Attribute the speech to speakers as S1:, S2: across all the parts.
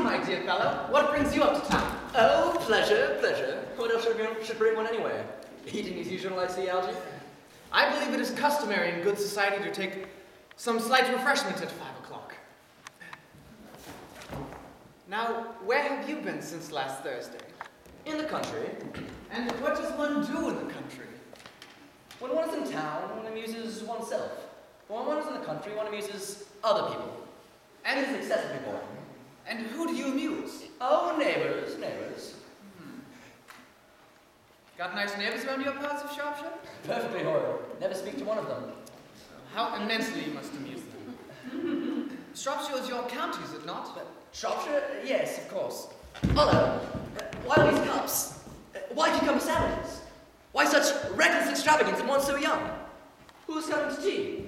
S1: my dear fellow? What brings you up to town?
S2: Oh, pleasure, pleasure. What else should bring one anyway? Eating as usual, I see, Algy.
S1: I believe it is customary in good society to take some slight refreshment at 5 o'clock. Now, where have you been since last Thursday?
S2: In the country.
S1: And what does one do in the country?
S2: When one is in town, one amuses oneself. When one is in the country, one amuses other people. And it is excessively boring.
S1: And who do you amuse?
S2: Oh, neighbors.
S1: Got nice neighbors around your parts of Shropshire?
S2: Perfectly horrid. Never speak to one of them.
S1: How immensely you must amuse them. Shropshire is your county, is it not?
S2: Shropshire? Yes, of course. Hello. Why these cups? Why cucumber sandwiches? Why such reckless extravagance in one so young? Who's coming to tea?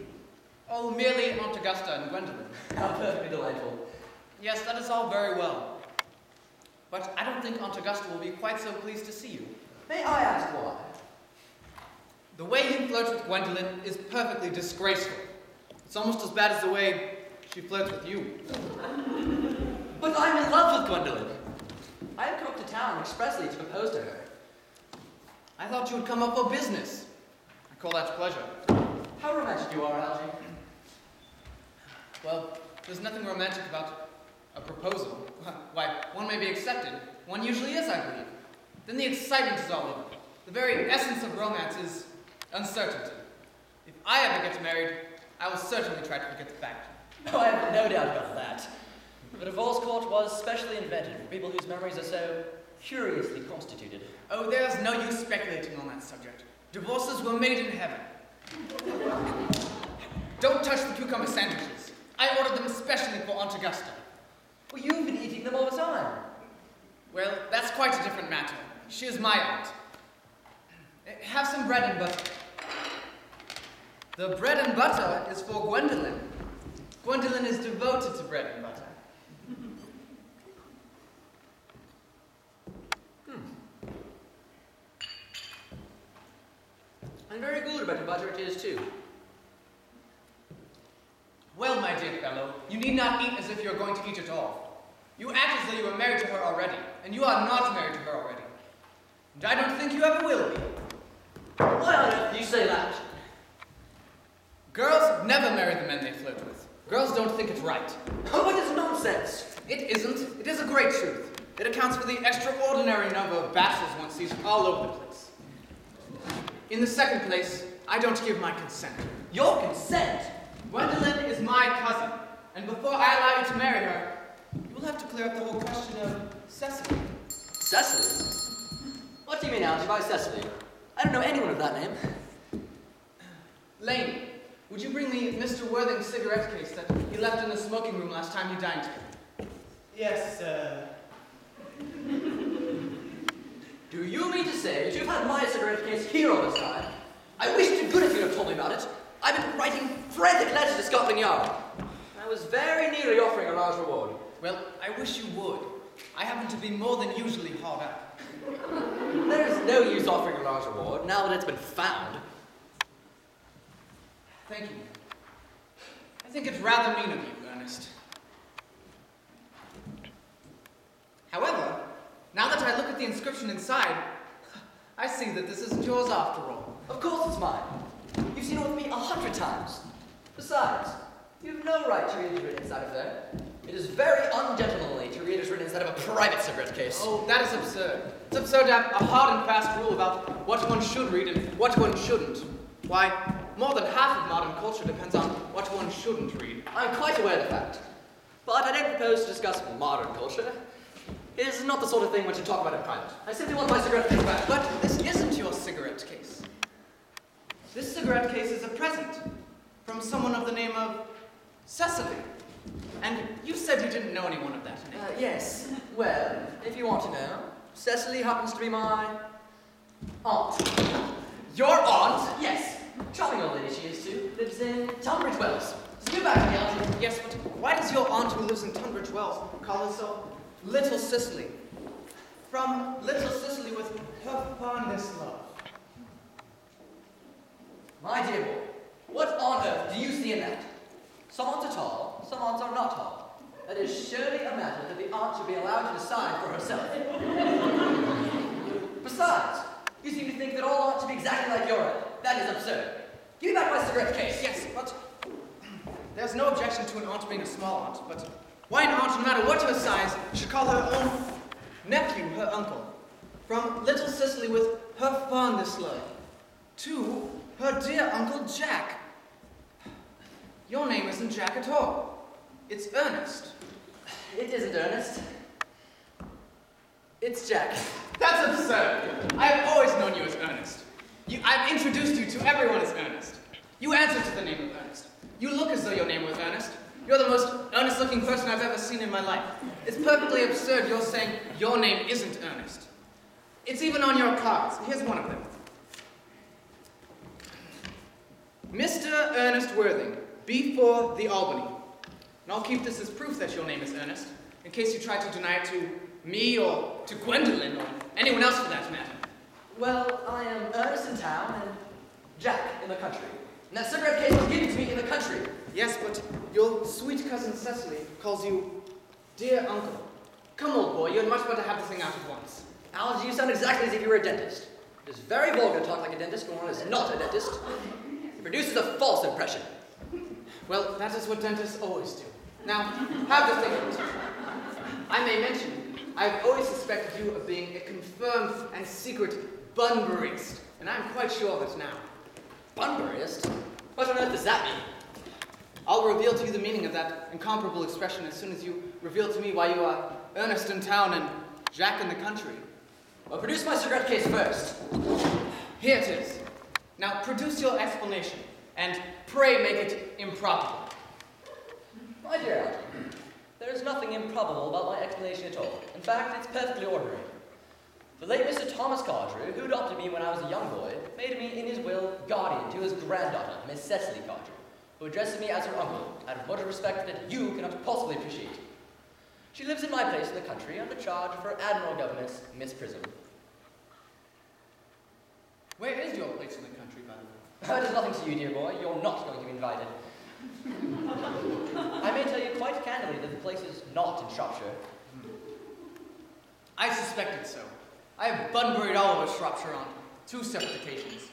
S1: Oh, merely Aunt Augusta and Gwendolyn.
S2: How perfectly delightful.
S1: Yes, that is all very well. But I don't think Aunt Augusta will be quite so pleased to see you.
S2: May I ask why?
S1: The way you flirt with Gwendolyn is perfectly disgraceful. It's almost as bad as the way she flirts with you.
S2: But I'm in love with Gwendolyn. I have come up to town expressly to propose to her.
S1: I thought you would come up for business. I call that pleasure.
S2: How romantic you are, Algy.
S1: Well, there's nothing romantic about a proposal. Why, one may be accepted. One usually is, I believe. Then the excitement is all over. The very essence of romance is uncertainty. If I ever get married, I will certainly try to forget the fact.
S2: Oh, I have no doubt about that. The divorce court was specially invented for people whose memories are so curiously constituted.
S1: Oh, there's no use speculating on that subject. Divorces were made in heaven. Don't touch the cucumber sandwiches. I ordered them especially for Aunt Augusta.
S2: Well, you've been eating them all the time.
S1: Well, that's quite a different matter. She is my aunt. Have some bread and butter. The bread and butter is for Gwendolyn. Gwendolyn is devoted to bread and butter.
S2: And very good about the butter it is, too.
S1: Well, my dear fellow, you need not eat as if you're going to eat it all. You act as though you are married to her already, and you are not married to her already. And I don't think you ever will be.
S2: Why on earth do you say that?
S1: Girls never marry the men they flirt with. Girls don't think it's right.
S2: Oh, what is nonsense?
S1: It isn't. It is a great truth. It accounts for the extraordinary number of bachelors one sees all over the place. In the second place, I don't give my consent.
S2: Your consent?
S1: Gwendolyn is my cousin, and before I allow you to marry her, you will have to clear up the whole question of Cecily.
S2: Cecily? What do you mean, Algy, by Cecily? I don't know anyone of that name.
S1: Lane, would you bring me Mr. Worthing's cigarette case that he left in the smoking room last time he dined here?
S3: Yes, sir.
S2: Do you mean to say that you've had my cigarette case here all this time? I wish to goodness you'd have told me about it. I've been writing frantic letters to Scotland Yard. I was very nearly offering a large reward.
S1: Well, I wish you would. I happen to be more than usually hard up.
S2: There is no use offering a large reward now that it's been found.
S1: Thank you. I think it's rather mean of you, Earnest. However, now that I look at the inscription inside, I see that this isn't yours after all.
S2: Of course it's mine. You've seen it with me 100 times. Besides, you have no right to read it written inside of there. It is very ungentlemanly to read it written inside of a private cigarette case.
S1: Oh, that is absurd. It's absurd to have a hard and fast rule about what one should read and what one shouldn't. Why, more than half of modern culture depends on what one shouldn't read.
S2: I'm quite aware of the fact. But I don't propose to discuss modern culture. It is not the sort of thing one should talk about in private. I simply want my cigarette case back.
S1: But this isn't your cigarette case. This cigarette case is a present from someone of the name of Cecily. And you said you didn't know anyone of that name.
S2: Yes. Well, if you want to know, Cecily happens to be my aunt.
S1: Your aunt?
S2: Yes. Charming old lady she is too. Lives in Tunbridge Wells. So get back to me, Algy.
S1: Yes, but why does your aunt who lives in Tunbridge Wells call herself Little Cicely? From Little Cicely with her fondest love.
S2: My dear boy, what on earth do you see in that? Some aunts are tall, some aunts are not tall. That is surely a matter that the aunt should be allowed to decide for herself. Besides, you seem to think that all aunts should be exactly like your aunt. That is absurd. Give me back my cigarette case.
S1: Yes, but there's no objection to an aunt being a small aunt, but why an aunt, no matter what her size, should call her own nephew her uncle? From little Cicely with her fondest love, to her dear Uncle Jack. Your name isn't Jack at all. It's Ernest.
S2: It isn't Ernest. It's Jack.
S1: That's absurd. I've always known you as Ernest. I've introduced you to everyone as Ernest. You answer to the name of Ernest. You look as though your name was Ernest. You're the most earnest-looking person I've ever seen in my life. It's perfectly absurd you're saying your name isn't Ernest. It's even on your cards. Here's one of them. Mr. Ernest Worthing, B4 the Albany. And I'll keep this as proof that your name is Ernest, in case you try to deny it to me or to Gwendolyn or anyone else for that matter.
S2: Well, I am Ernest in town and Jack in the country. And that cigarette case was given to me in the country.
S1: Yes, but your sweet cousin Cecily calls you dear uncle. Come, old boy, you'd much better have the thing out at once.
S2: Alice, you sound exactly as if you were a dentist. It is very vulgar to talk like a dentist when one is not a dentist. It produces a false impression.
S1: Well, that is what dentists always do. Now, have the thing out. I may mention, I've always suspected you of being a confirmed and secret Bunburyist, and I'm quite sure of it now.
S2: Bunburyist? What on earth does that mean?
S1: I'll reveal to you the meaning of that incomparable expression as soon as you reveal to me why you are Ernest in town and Jack in the country.
S2: Well, produce my cigarette case first.
S1: Here it is. Now produce your explanation, and pray make it improbable.
S2: My dear aunt, there is nothing improbable about my explanation at all. In fact, it's perfectly ordinary. The late Mr. Thomas Codger, who adopted me when I was a young boy, made me in his will guardian to his granddaughter, Miss Cecily Codger, who addresses me as her uncle, out of much respect that you cannot possibly appreciate. She lives in my place in the country under charge of her admiral governess, Miss Prism.
S1: Where is your place in the country, by the way?
S2: That is nothing to you, dear boy. You're not going to be invited. I may tell you quite candidly that the place is not in Shropshire.
S1: I suspected so. I have Bunburied all over Shropshire on 2 separate occasions.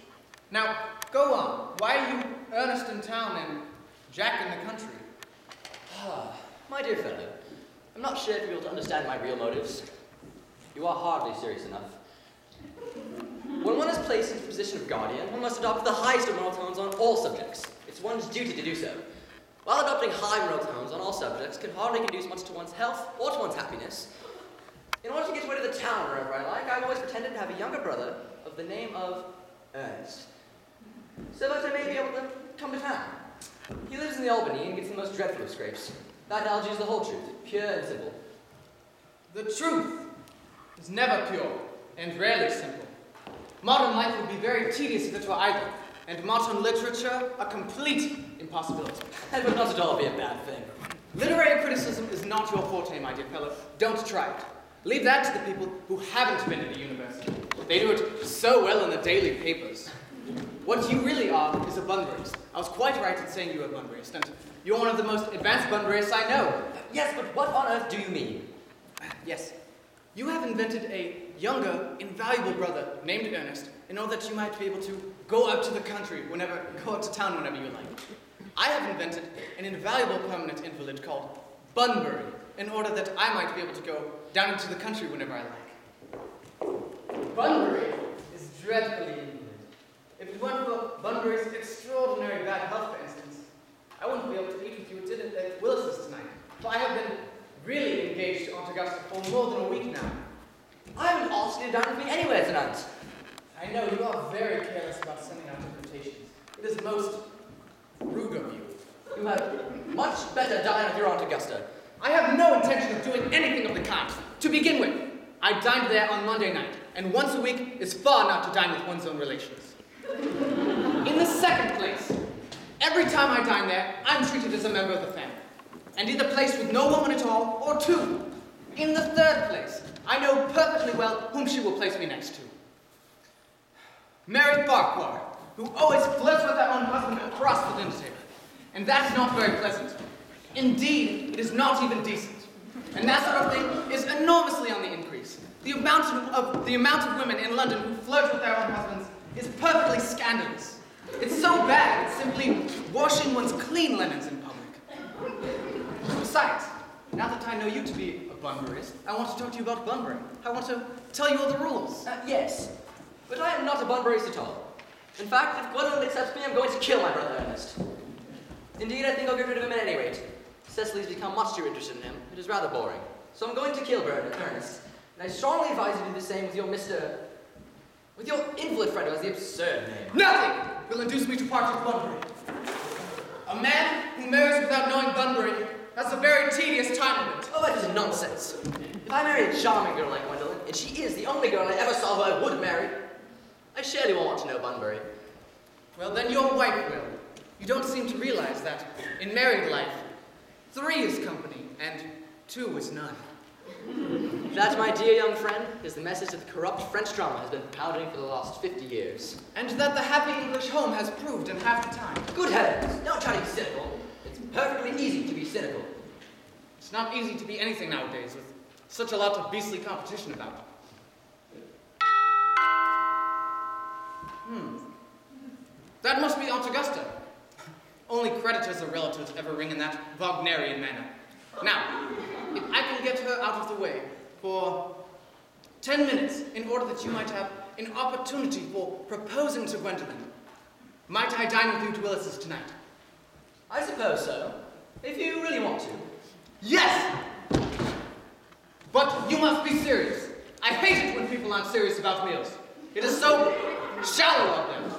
S1: Now, go on. Why are you Ernest in town and Jack in the country?
S2: My dear fellow, I'm not sure if you'll be able to understand my real motives. You are hardly serious enough. When one is placed in the position of guardian, one must adopt the highest of moral tones on all subjects. It's one's duty to do so. While adopting high moral tones on all subjects can hardly conduce much to one's health or to one's happiness. In order to get away to the town wherever I like, I've always pretended to have a younger brother of the name of Ernest, so that I may be able to come to town. He lives in the Albany and gets the most dreadful of scrapes. That algae is the whole truth, pure and simple.
S1: The truth is never pure and rarely simple. Modern life would be very tedious if it were either, and modern literature a complete impossibility.
S2: That would not at all be a bad thing.
S1: Literary criticism is not your forte, my dear fellow. Don't try it. Leave that to the people who haven't been at the university. They do it so well in the daily papers. What you really are is a Bunburyist. I was quite right in saying you were a Bunburyist, and you're one of the most advanced Bunburyists I know.
S2: Yes, but what on earth do you mean?
S1: Yes. You have invented a younger, invaluable brother named Ernest in order that you might be able to go up to the country go up to town whenever you like. I have invented an invaluable permanent invalid called Bunbury in order that I might be able to go down into the country whenever I like. Bunbury is dreadfully invalid. If it weren't for Bunbury's extraordinary bad health, for instance, I wouldn't be able to eat with you at Willis's tonight. For I have been really engaged to Aunt Augusta for more than a week now.
S2: I haven't asked you to dine with me anywhere tonight.
S1: I know you are very careless about sending out invitations. It is most rude of you.
S2: You had much better dine with your Aunt Augusta.
S1: I have no intention of doing anything of the kind. To begin with, I dined there on Monday night, and once a week is far enough to dine with one's own relations. In the second place, every time I dine there, I'm treated as a member of the family, and either placed with no woman at all, or 2. In the third place, I know perfectly well whom she will place me next to. Mary Farquhar, who always flirts with her own husband across the dinner table. And that's not very pleasant. Indeed, it is not even decent. And that sort of thing enormously on the increase. The amount of women in London who flirt with their own husbands is perfectly scandalous. It's so bad, it's simply washing one's clean linens in public. Besides, now that I know you to be a Bunburyist, I want to talk to you about Bunbury. I want to tell you all the rules.
S2: Yes, but I am not a Bunburyist at all. In fact, if Gwendolyn accepts me, I'm going to kill my brother Ernest. Indeed, I think I'll get rid of him at any rate. Cecily's become much too interested in him. It is rather boring. So I'm going to kill Ernest. And I strongly advise you to do the same with your with your invalid friend who has the absurd name.
S1: Nothing will induce me to part with Bunbury. A man who marries without knowing Bunbury has a very tedious time of it.
S2: Oh, that is nonsense. If I marry a charming girl like Gwendolyn, and she is the only girl I ever saw who I would marry, I surely won't want to know Bunbury.
S1: Well, then your wife will. You don't seem to realize that in married life, 3 is company and 2 is none.
S2: That, my dear young friend, is the message that the corrupt French drama has been pounding for the last 50 years.
S1: And that the happy English home has proved in half the time.
S2: Good heavens, don't try to be cynical. It's perfectly easy to be cynical.
S1: It's not easy to be anything nowadays with such a lot of beastly competition about. That must be Aunt Augusta. Only creditors or relatives ever ring in that Wagnerian manner. Now, if I can get her out of the way for 10 minutes in order that you might have an opportunity for proposing to Gwendolyn, might I dine with you to Willis's tonight?
S2: I suppose so, if you really want to.
S1: Yes! But you must be serious. I hate it when people aren't serious about meals. It is so shallow of them.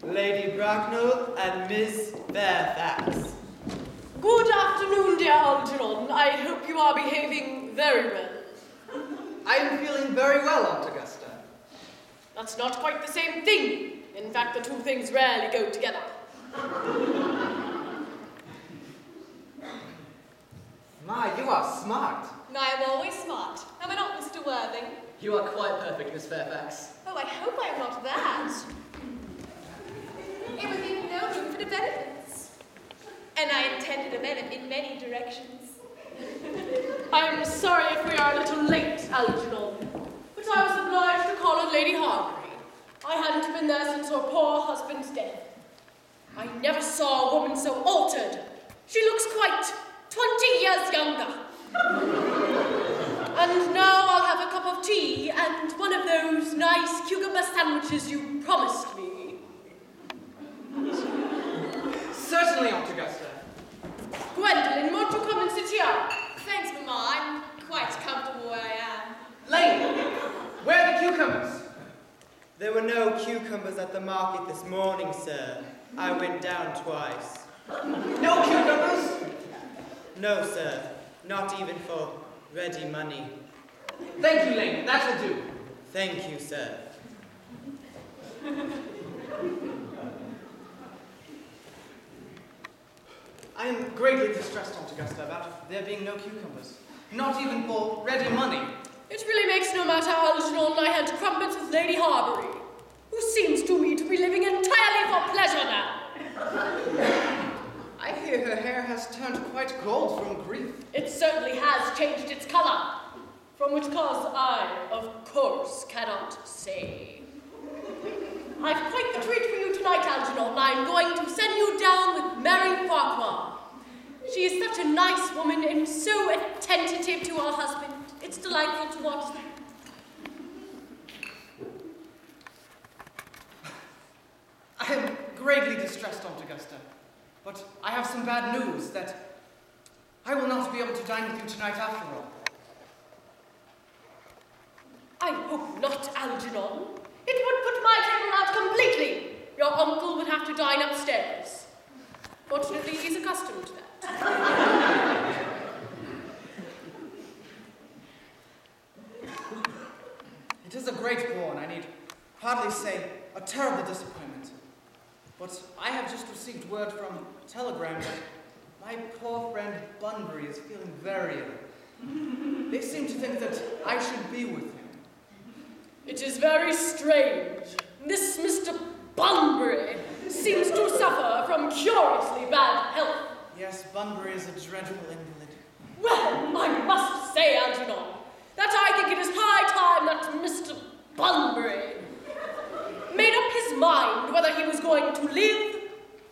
S3: Lady Bracknell and Miss Fairfax.
S4: Good afternoon, dear Algernon. I hope you are behaving very well.
S1: I am feeling very well, Aunt Augusta.
S4: That's not quite the same thing. In fact, the two things rarely go together.
S1: My, you are smart.
S5: I am always smart. Am I not, Mr. Worthing?
S2: You are quite perfect, Miss Fairfax.
S5: Oh, I hope I am not that. It would leave no room for developments. And I intend to develop in many directions.
S4: I'm sorry if we are a little late, Algernon, but I was obliged to call on Lady Harbury. I hadn't been there since her poor husband's death. I never saw a woman so altered. She looks quite 20 years younger. And now I'll have a cup of tea and one of those nice cucumber sandwiches you promised me.
S1: Certainly, Aunt Augusta.
S4: Gwendolyn, won't you come and sit here?
S5: Thanks, Mamma. I'm quite comfortable where I am.
S1: Lane, where are the cucumbers?
S3: There were no cucumbers at the market this morning, sir. I went down twice.
S1: No cucumbers?
S3: No, sir. Not even for ready money.
S1: Thank you, Lane. That will do.
S3: Thank you, sir.
S1: I am greatly distressed, Aunt Augusta, about there being no cucumbers. Not even for ready money.
S4: It really makes no matter, Algernon. I had crumpets with Lady Harbury, who seems to me to be living entirely for pleasure now.
S1: I hear her hair has turned quite gold from grief.
S4: It certainly has changed its color, from which cause I, of course, cannot say. I've quite the treat for you tonight, Algernon. I'm going to send you down with Mary Farquhar. She is such a nice woman and so attentive to her husband. It's delightful to watch them.
S1: I am greatly distressed, Aunt Augusta, but I have some bad news that I will not be able to dine with you tonight after all.
S4: I hope not, Algernon. It would put my table out completely. Your uncle would have to dine upstairs. Fortunately, he's accustomed to that.
S1: It is a great bore, and I need hardly say a terrible disappointment. But I have just received word from Telegram that my poor friend Bunbury is feeling very ill. They seem to think that I should be with him.
S4: It is very strange. This Mr. Bunbury seems to suffer from curiously bad health.
S1: Yes, Bunbury is a dreadful invalid.
S4: Well, I must say, Algernon, that I think it is high time that Mr. Bunbury made up his mind whether he was going to live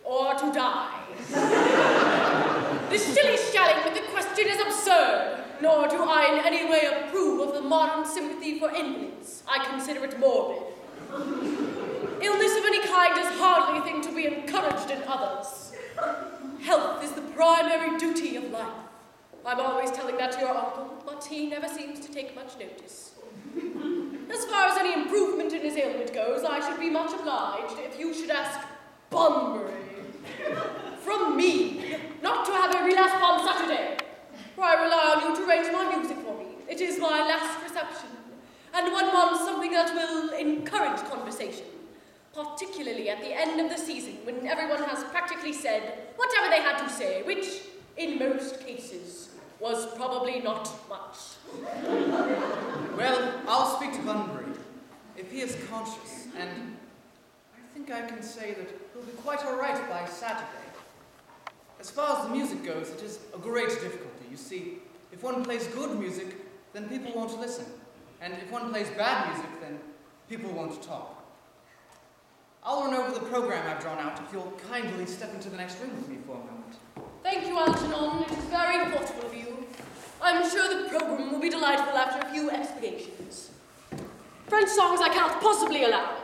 S4: or to die. This shilly-shallying with the question is absurd, nor do I in any way approve of the modern sympathy for invalids. I consider it morbid. Illness of any kind is hardly a thing to be encouraged in others. Health is the primary duty of life. I'm always telling that to your uncle, but he never seems to take much notice. As far as any improvement in his ailment goes, I should be much obliged if you should ask Bunbury. From me, not to have a relapse on Saturday, for I rely on you to arrange my music for me. It is my last reception, and one wants something that will encourage conversation, particularly at the end of the season, when everyone has practically said whatever they had to say, which, in most cases, was probably not much.
S1: Well, I'll speak to Bunbury. If he is conscious, and I think I can say that he'll be quite all right by Saturday. As far as the music goes, it is a great difficulty. You see, if one plays good music, then people won't listen. And if one plays bad music, then people won't talk. I'll run over the program I've drawn out if you'll kindly step into the next room with me for a moment.
S4: Thank you, Algernon. It is very thoughtful of you. I'm sure the program will be delightful after a few explanations. French songs I cannot possibly allow.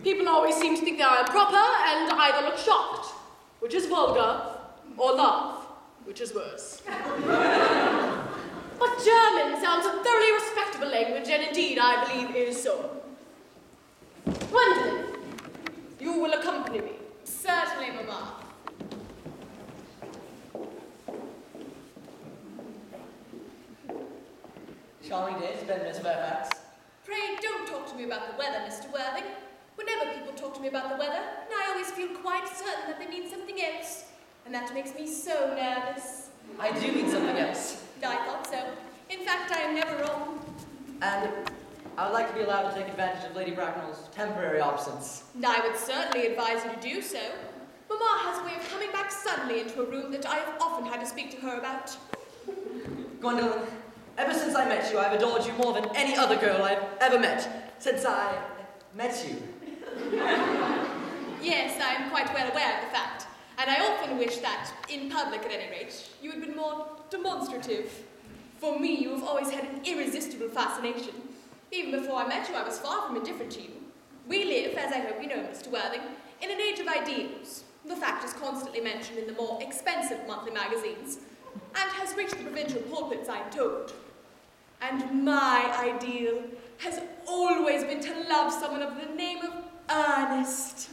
S4: People always seem to think they are improper and either look shocked, which is vulgar, or laugh, which is worse. But German sounds a thoroughly respectable language, and indeed I believe is so. Gwendolyn, you will accompany me.
S5: Certainly, Mamma.
S2: Charming day to spend, Miss Fairfax.
S5: Pray don't talk to me about the weather, Mr. Worthing. Whenever people talk to me about the weather, I always feel quite certain that they mean something else. And that makes me so nervous.
S2: I do mean something else.
S5: I thought so. In fact, I am never wrong.
S2: And I would like to be allowed to take advantage of Lady Bracknell's temporary absence.
S5: I would certainly advise you to do so. Mamma has a way of coming back suddenly into a room that I have often had to speak to her about.
S2: Gwendolyn, ever since I met you, I've adored you more than any other girl I've ever met. Since I met you.
S5: Yes, I am quite well aware of the fact. And I often wish that, in public at any rate, you had been more demonstrative. For me, you have always had an irresistible fascination. Even before I met you, I was far from indifferent to you. We live, as I hope you know, Mr. Worthing, in an age of ideals. The fact is constantly mentioned in the more expensive monthly magazines, and has reached the provincial pulpits, I am told. And my ideal has always been to love someone of the name of Earnest.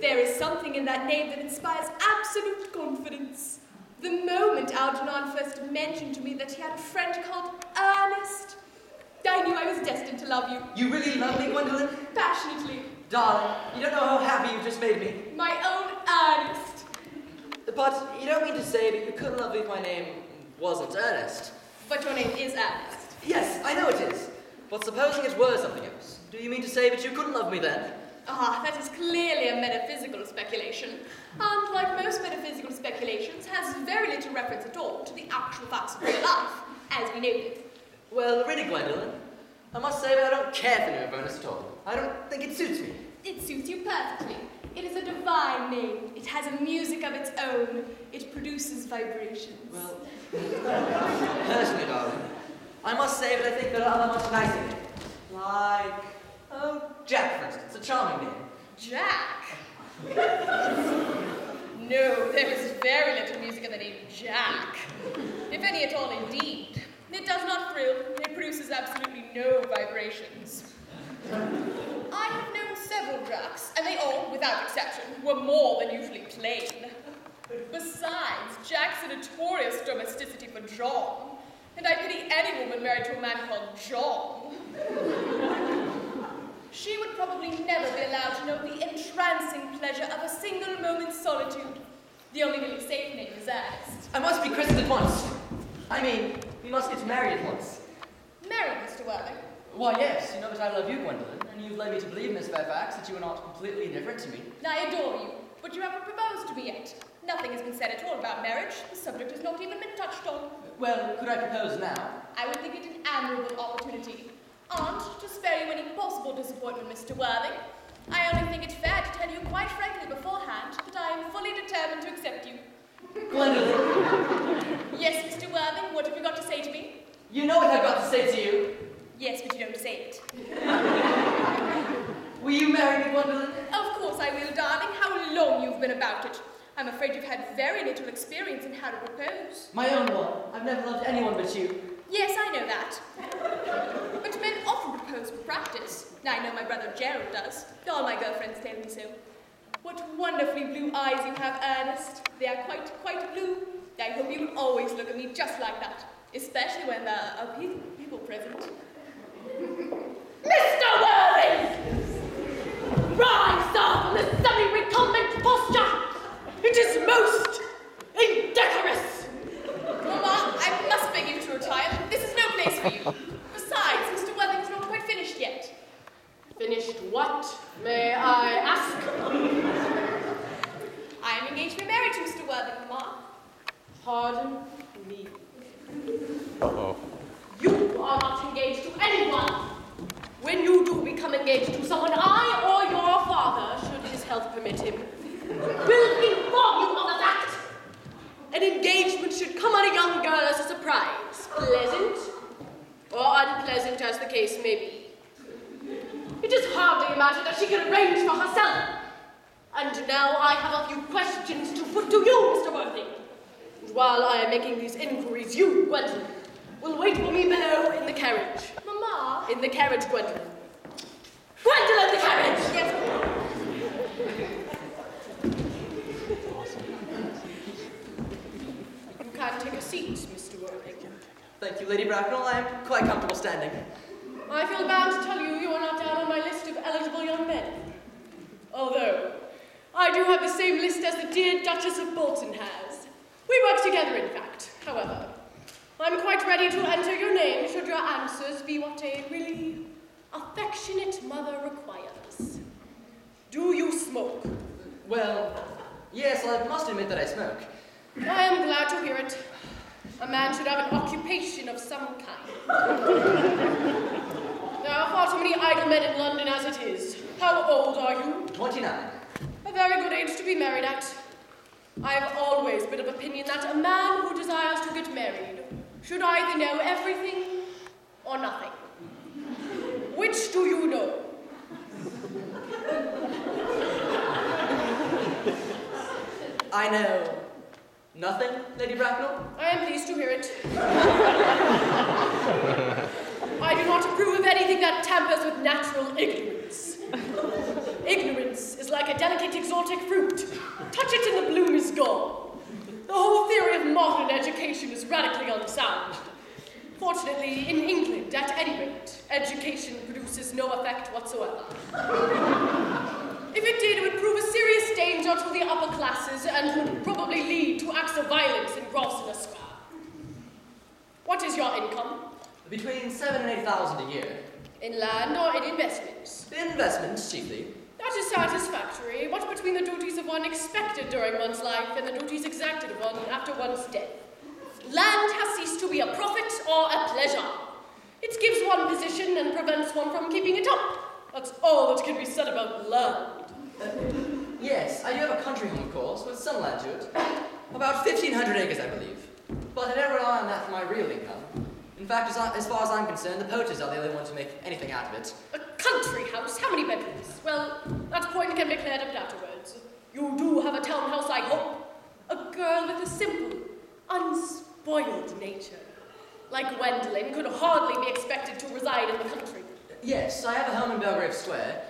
S5: There is something in that name that inspires absolute confidence. The moment Algernon first mentioned to me that he had a friend called Earnest, I knew I was destined to love you.
S2: You really love me, Gwendolyn?
S5: Passionately.
S2: Darling, you don't know how happy you've just made me.
S5: My own Earnest.
S2: But you don't mean to say that you couldn't love me if my name wasn't Earnest.
S5: But your name is Earnest.
S2: Yes, I know it is. But supposing it were something else, do you mean to say that you couldn't love me then?
S5: Ah, that is clearly a metaphysical speculation. And like most metaphysical speculations, has very little reference at all to the actual facts of real life, as we noted.
S2: Well, really, Gwendolyn, I must say that I don't care for the name of Earnest at all. I don't think it suits me.
S5: It suits you perfectly. It is a divine name. It has a music of its own. It produces vibrations.
S2: Well, personally, darling, I must say that I think there are other much nicer names. Like, Jack, for instance, a charming name.
S5: Jack? No, there is very little music in the name Jack. If any at all, indeed. It does not thrill. It produces absolutely no vibrations. I have known several Jacks, and they all, without exception, were more than usually plain. Besides, Jack's a notorious domesticity for John, and I pity any woman married to a man called John. She would probably never be allowed to know the entrancing pleasure of a single moment's solitude. The only really safe name is Earnest.
S2: I must be christened at once. I mean, we must get married at once.
S5: Married, Mr. Worthing?
S2: Why, yes, you know that I love you, Gwendolyn, and you've led me to believe, Miss Fairfax, that you are not completely indifferent to me.
S5: I adore you, but you haven't proposed to me yet. Nothing has been said at all about marriage. The subject has not even been touched on.
S2: Well, could I propose now?
S5: I would think it an admirable opportunity. And, to spare you any possible disappointment, Mr. Worthing, I only think it fair to tell you quite frankly beforehand that I am fully determined to accept you.
S2: Gwendolyn,
S5: Yes, Mr. Worthing, what have you got to say to me?
S2: you know what I've got to say to you.
S5: Yes, but you don't say it.
S2: Will you marry me, Gwendolyn?
S5: Of course I will, darling. How long you've been about it. I'm afraid you've had very little experience in how to propose.
S2: My own one. I've never loved anyone but you.
S5: Yes, I know that. But men often propose with practice. I know my brother Gerald does. All my girlfriends tell me so. What wonderfully blue eyes you have, Ernest. They are quite blue. I hope you will always look at me just like that, especially when there are people present.
S4: Mr. Worthing! Rise up from the semi-recumbent posture! It is most indecorous!
S5: Mamma, I must beg you to retire. This is no place for you. Besides, Mr. Worthing is not quite finished yet.
S4: Finished what, may I ask?
S5: I am engaged to be married to Mr. Worthing, Mamma.
S4: Pardon me.
S6: Uh-oh.
S4: You are not engaged to anyone. When you do become engaged to someone, I or your father, should his health permit him, will inform you of the fact. An engagement should come on a young girl as a surprise, pleasant or unpleasant as the case may be. It is hardly a matter that she can arrange for herself. And now I have a few questions to put to you, Mr. Worthing. And while I am making these inquiries, you, Gwendolyn, will wait for me below in the carriage.
S5: Mamma?
S4: In the carriage, Gwendolyn. Gwendolyn, the carriage!
S5: Yes,
S4: You can take a seat, Mr. Worthing.
S2: Thank you, Lady Bracknell. I am quite comfortable standing.
S4: I feel bound to tell you are not down on my list of eligible young men. Although, I do have the same list as the dear Duchess of Bolton has. We work together, in fact. However, I'm quite ready to enter your name should your answers be what a really affectionate mother requires. Do you smoke?
S2: Well, yes, I must admit that I smoke.
S4: I am glad to hear it. A man should have an occupation of some kind. There are far too many idle men in London as it is. How old are you?
S2: 29.
S4: A very good age to be married at. I have always been of opinion that a man who desires to get married should either know everything or nothing. Which do you know?
S2: I know nothing, Lady Bracknell.
S4: I am pleased to hear it. I do not approve of anything that tampers with natural ignorance. Ignorance is like a delicate exotic fruit. Touch it and the bloom is gone. The whole theory of modern education is radically unsound. Fortunately, in England, at any rate, education produces no effect whatsoever. If it did, it would prove a serious danger to the upper classes and would probably lead to acts of violence in Grosvenor Square. What is your income?
S2: Between 7,000 and 8,000 a year.
S4: In land or in investments?
S2: Investments, chiefly.
S4: That is satisfactory. What between the duties of one expected during one's life and the duties exacted of one after one's death? Land has ceased to be a profit or a pleasure. It gives one position and prevents one from keeping it up. That's all that can be said about land.
S2: Yes, I do have a country home, of course, with some land to it. About 1,500 acres, I believe. But I never rely on that for my real income. In fact, as far as I'm concerned, the poachers are the only ones who make anything out of it.
S4: A country house? How many bedrooms? Well, that point can be cleared up afterwards. You do have a townhouse, I hope. A girl with a simple, unspoiled nature. Like Gwendolyn could hardly be expected to reside in the country.
S2: Yes, I have a home in Belgrave Square,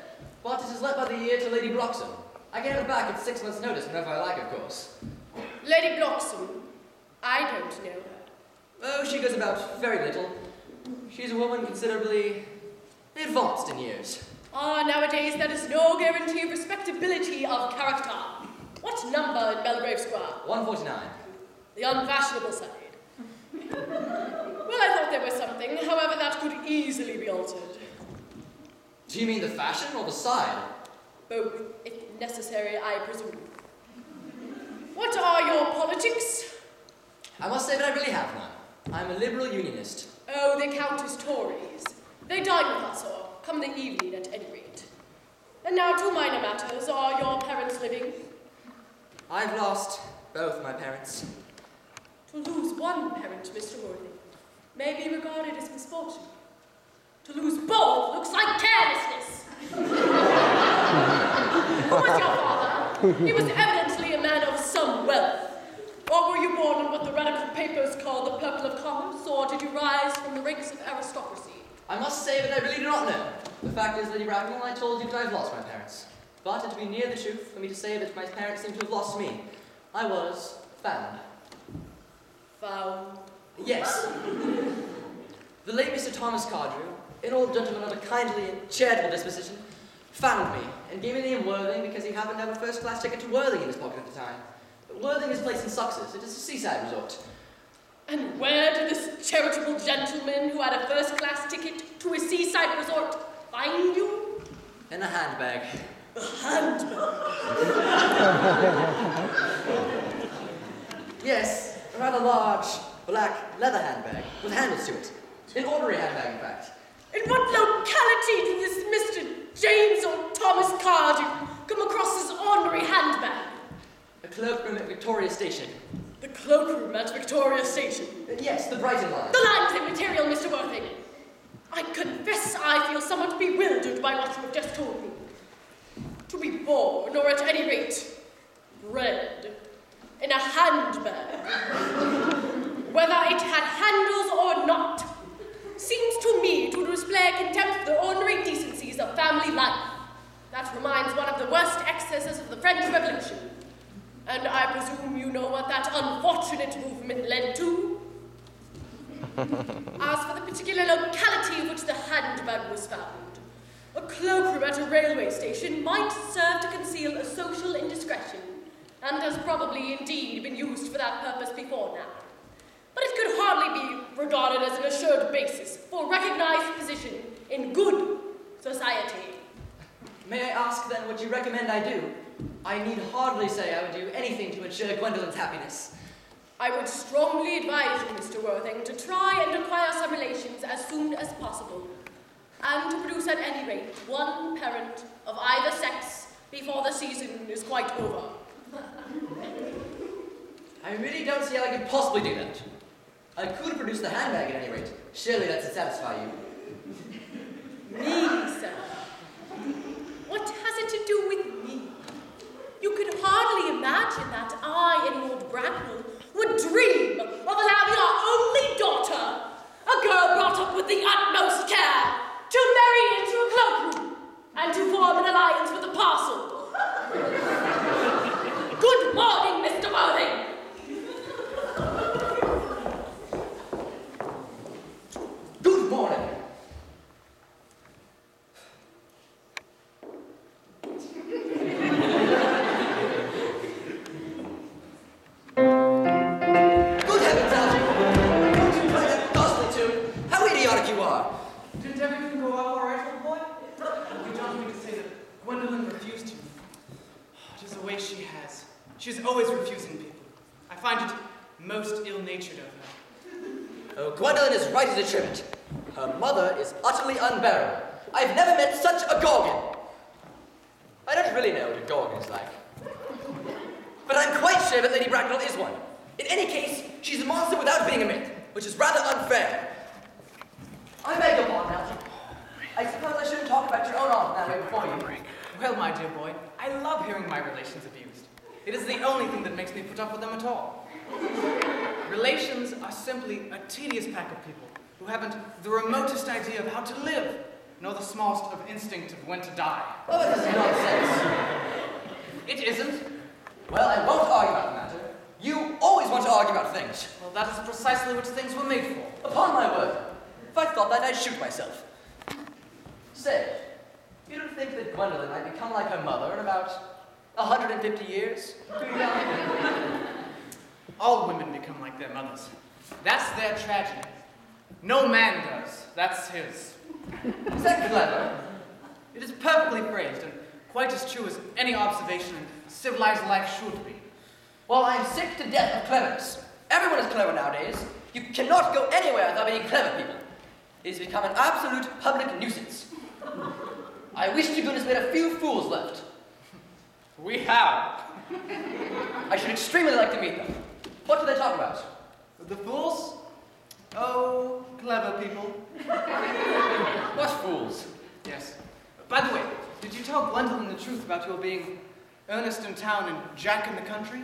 S2: but it is let by the year to Lady Bloxham. I get it back at 6 months' notice whenever I like, of course.
S4: Lady Bloxham? I don't know her.
S2: Oh, she goes about very little. She's a woman considerably advanced in years.
S4: Ah, nowadays there is no guarantee of respectability of character. What number in Belgrave Square?
S2: 149.
S4: The unfashionable side. Well, I thought there was something, however, that could easily be altered.
S2: Do you mean the fashion or the side?
S4: Both, if necessary, I presume. What are your politics?
S2: I must say that I really have none. I'm a liberal unionist.
S4: Oh, they count as Tories. They dine with us, or come the evening at any rate. And now to minor matters. Are your parents living?
S2: I've lost both my parents.
S4: To lose one parent, Mr. Worthing, may be regarded as misfortune. To lose both looks like carelessness. Who was your father? He was evidently a man of some wealth. Or were you born in what the radical papers call the purple of commerce, or did you rise from the ranks of aristocracy?
S2: I must say that I really do not know. The fact is, Lady Bracknell, I told you that I've lost my parents. But it would be near the truth for me to say that my parents seem to have lost me. I was found.
S4: Found?
S2: Yes. The late Mr. Thomas Cardew, an old gentleman of a kindly and charitable disposition, found me and gave me the name Worthing because he happened to have a first-class ticket to Worthing in his pocket at the time. But Worthing is placed in Sussex. It is a seaside resort.
S4: And where did this charitable gentleman who had a first-class ticket to a seaside resort find you?
S2: In a handbag.
S4: A handbag?
S2: Yes, a rather large, black leather handbag with handles to it. An ordinary handbag, in fact.
S4: In what locality did this Mr. James or Thomas Cardew come across this ordinary handbag?
S2: A cloakroom at Victoria Station.
S4: The cloakroom at Victoria Station.
S2: Yes, the Brighton line.
S4: The line is immaterial, Mr. Worthing. I confess I feel somewhat bewildered by what you have just told me. To be born, or at any rate, bred, in a handbag, whether it had handles or not, seems to me to display contempt for the ordinary decencies of family life. That reminds one of the worst excesses of the French Revolution. And I presume you know what that unfortunate movement led to? As for the particular locality in which the handbag was found, a cloakroom at a railway station might serve to conceal a social indiscretion, and has probably indeed been used for that purpose before now. But it could hardly be regarded as an assured basis for recognized position in good society.
S2: May I ask, then, what you recommend I do? I need hardly say I would do anything to ensure Gwendolyn's happiness.
S4: I would strongly advise you, Mr. Worthing, to try and acquire some relations as soon as possible, and to produce at any rate one parent of either sex before the season is quite over.
S2: I really don't see how I could possibly do that. I could produce the handbag at any rate. Surely that should satisfy you.
S4: Me, sir? What has it to do with me? You could hardly imagine that I and Lord Bracknell would dream of allowing our only daughter, a girl brought up with the utmost care, to marry into a cloakroom and to form an alliance with a parcel. Good morning, Mr. Worthing.
S2: Good morning. Good heavens, Algy! Don't you play that gospel tune? How idiotic you are!
S1: Didn't everything go all right, old boy? You don't mean to say that Gwendolyn refused you. It is a way she has. She's always refusing people. I find it most ill-natured of her.
S2: Oh, Gwendolyn is right as a trivet. Her mother is utterly unbearable. I've never met such a gorgon. I don't really know what a gorgon is like. But I'm quite sure that Lady Bracknell is one. In any case, she's a monster without being a myth, which is rather unfair. I beg your pardon, Algy. I suppose I shouldn't talk about your own aunt that way before you.
S1: Well, my dear boy, I love hearing my relations abused. It is the only thing that makes me put up with them at all. Relations are simply a tedious pack of people who haven't the remotest idea of how to live, nor the smallest of instinct of when to die.
S2: Oh, this is nonsense.
S1: It isn't.
S2: Well, I won't argue about the matter. You always want to argue about things.
S1: Well, that is precisely what things were made for.
S2: Upon my word, if I thought that, I'd shoot myself. Say, you don't think that Gwendolyn might become like her mother in about 150 years? Too young?
S1: All women become like their mothers. That's their tragedy. No man does. That's his.
S2: Is that clever?
S1: It is perfectly phrased and quite as true as any observation in civilized life should be.
S2: Well, I'm sick to death of cleverness. Everyone is clever nowadays. You cannot go anywhere without meeting clever people. It has become an absolute public nuisance. I wish to goodness we had a few fools left.
S1: We have.
S2: I should extremely like to meet them. What do they talk about?
S1: The fools? Oh, clever people.
S2: What fools?
S1: Yes. By the way, did you tell Gwendolyn the truth about your being Ernest in town and Jack in the country?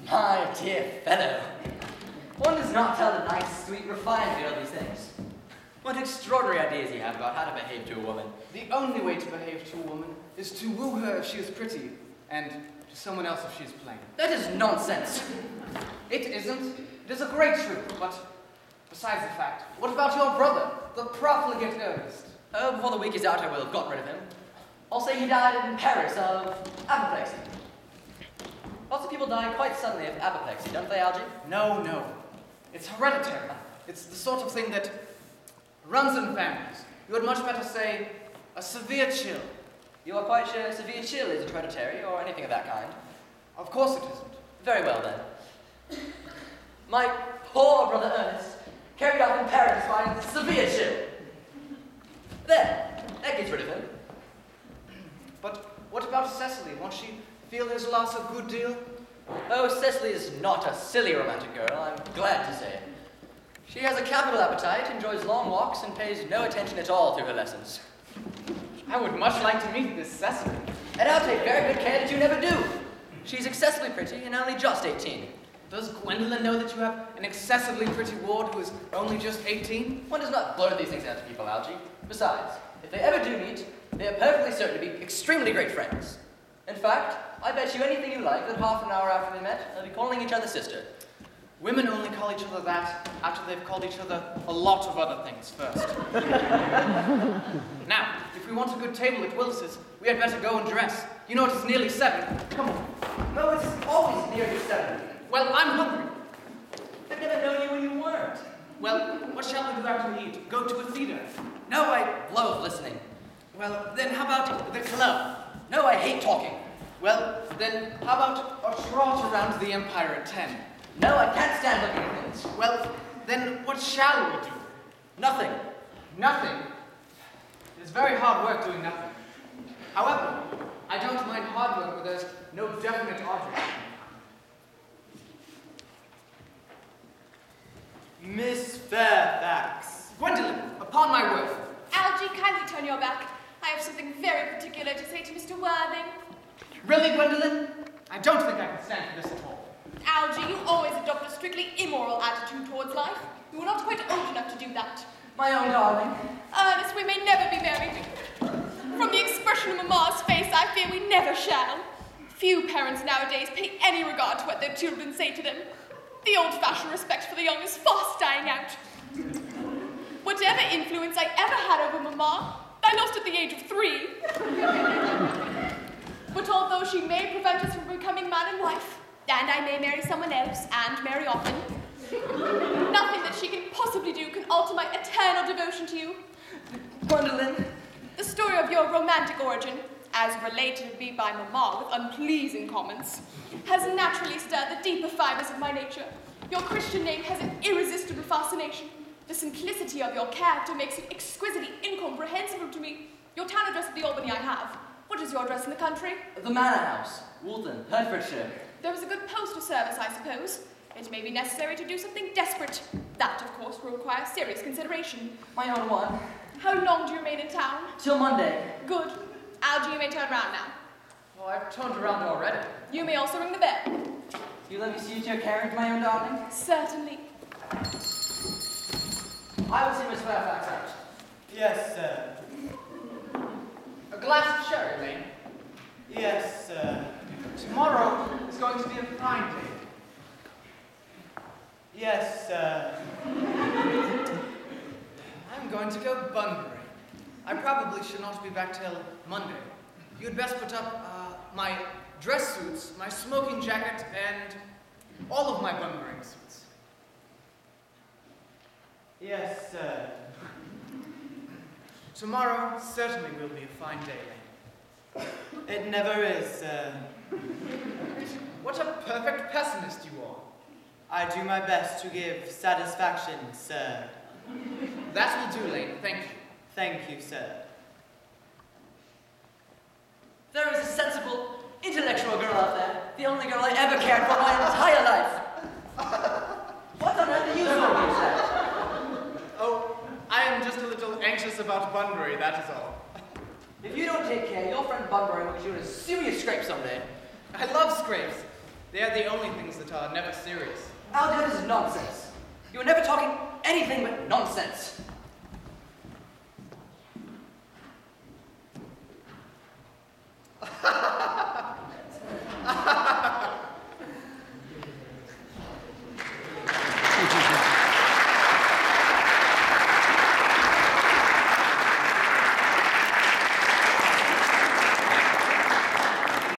S2: My dear fellow. One does not tell the nice, sweet, refined girl these things. What extraordinary ideas you have about how to behave to a woman.
S1: The only way to behave to a woman is to woo her if she is pretty, and to someone else if she is plain.
S2: That is nonsense.
S1: It isn't. It is a great truth, but besides the fact, what about your brother, the profligate Earnest?
S2: Oh, before the week is out, I will have got rid of him. I'll say he died in Paris of apoplexy. Lots of people die quite suddenly of apoplexy, don't they, Algy?
S1: No. It's hereditary. It's the sort of thing that runs in families. You would much better say a severe chill.
S2: You are quite sure severe chill isn't hereditary or anything of that kind?
S1: Of course it isn't.
S2: Very well, then. My poor brother Ernest, carried off in Paris by severe chill. There, that gets rid of him.
S1: But what about Cecily? Won't she feel his loss a good deal?
S2: Oh, Cecily is not a silly romantic girl, I'm glad to say. She has a capital appetite, enjoys long walks, and pays no attention at all to her lessons.
S1: I would much like to meet this Cecily.
S2: And I'll take very good care that you never do. She's excessively pretty and only just 18.
S1: Does Gwendolyn know that you have an excessively pretty ward who is only just 18?
S2: One does not blurt these things out to people, Algy. Besides, if they ever do meet, they are perfectly certain to be extremely great friends. In fact, I bet you anything you like that half an hour after they met, they'll be calling each other sister.
S1: Women only call each other that after they've called each other a lot of other things first. Now, if we want a good table at Willis's, we had better go and dress. You know it is nearly 7. Come on.
S2: No, it's always nearly 7.
S1: Well, I'm hungry.
S2: I've never known you when you weren't.
S1: Well, what shall we do after we eat? Go to a theater?
S2: No, I loathe listening.
S1: Well, then how about the club?
S2: No, I hate talking.
S1: Well, then how about a trot around the Empire at 10?
S2: No, I can't stand looking at things.
S1: Well, then what shall we do?
S2: Nothing.
S1: Nothing? It is very hard work doing nothing. However, I don't mind hard work where there's no definite object.
S3: Miss Fairfax.
S1: Gwendolyn, upon my word.
S5: Algy, kindly turn your back. I have something very particular to say to Mr. Worthing.
S1: Really, Gwendolyn? I don't think I can stand for this at all.
S5: Algy, you always adopt a strictly immoral attitude towards life. You are not quite old enough to do that.
S2: My own darling.
S5: Ernest, we may never be married. From the expression of Mamma's face, I fear we never shall. Few parents nowadays pay any regard to what their children say to them. The old-fashioned respect for the young is fast dying out. Whatever influence I ever had over Mamma, I lost at the age of 3. But although she may prevent us from becoming man and wife, and I may marry someone else, and marry often, nothing that she can possibly do can alter my eternal devotion to you.
S2: Gwendolyn.
S5: The story of your romantic origin, as related to me by Mamma with unpleasing comments, has naturally stirred the deeper fibers of my nature. Your Christian name has an irresistible fascination. The simplicity of your character makes it exquisitely incomprehensible to me. Your town address at the Albany I have. What is your address in the country?
S2: The Manor House, Woolton, Hertfordshire.
S5: There is a good postal service, I suppose. It may be necessary to do something desperate. That, of course, will require serious consideration.
S2: My own one.
S5: How long do you remain in town?
S2: Till Monday.
S5: Good. Algy, you may turn round now.
S1: Oh, I've turned around already.
S5: You may also ring the bell.
S2: You let me see you to your carriage, my own darling?
S5: Certainly.
S2: I will see Miss Fairfax out.
S3: Yes, sir.
S1: A glass of sherry, Lane.
S3: Yes, sir.
S1: Tomorrow is going to be a fine day.
S3: Yes, sir.
S1: I'm going to go Bunbury. I probably should not be back till Monday. You'd best put up my dress suits, my smoking jacket, and all of my Bunbury suits.
S3: Yes, sir.
S1: Tomorrow certainly will be a fine day, Lane.
S3: It never is, sir.
S1: What a perfect pessimist you are.
S3: I do my best to give satisfaction, sir.
S1: That will do, Lane. Thank you.
S3: Thank you, sir.
S2: There is a sensible, intellectual girl out there. The only girl I ever cared for my entire life. What on earth are you smoking, sir?
S1: Oh, I am just a little anxious about Bunbury, that is all.
S2: If you don't take care, your friend Bunbury will get you in a serious scrape someday.
S1: I love scrapes. They are the only things that are never serious.
S2: Aldo, this is nonsense. You are never talking anything but nonsense.